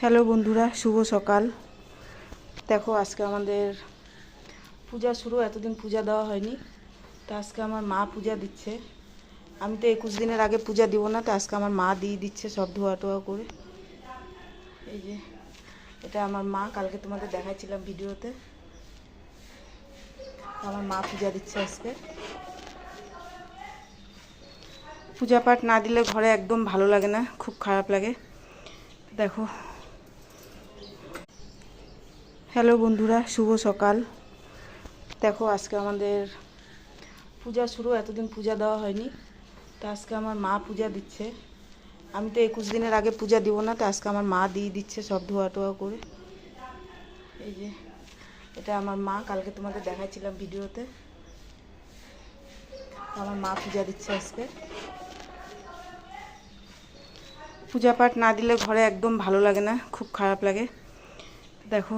Hello বন্ধুরা, শুভ সকাল। দেখো আজকে আমাদের পূজা শুরু। এতদিন পূজা দেওয়া হয়নি, তো আজকে আমার মা পূজা দিচ্ছে। আমি তো 21 দিনের আগে পূজা দিব না, তো আজকে আমার মা দিয়ে দিচ্ছে সব ধোয়া টোয়া করে। এই যে এটা আমার মা, কালকে তোমাদের দেখাচ্ছিলাম ভিডিওতে। আমার মা পূজা দিচ্ছে আজকে। পূজা পাঠ না দিলে ঘরে একদম ভালো লাগে না, খুব খারাপ লাগে। দেখো, হ্যালো বন্ধুরা, শুভ সকাল। দেখো আজকে আমাদের পূজা শুরু। এতদিন পূজা দেওয়া হয়নি, তো আজকে আমার মা পূজা দিচ্ছে। আমি তো 21 দিনের আগে পূজা দিব না, তো আজকে আমার মা দিয়ে দিচ্ছে সব ধোয়া টোয়া করে। এই যে এটা আমার মা, কালকে তোমাদের দেখাচ্ছিলাম ভিডিওতে। আমার মা পূজা দিচ্ছে আজকে। পূজা পাঠ না দিলে ঘরে একদম ভালো লাগে না, খুব খারাপ লাগে। দেখো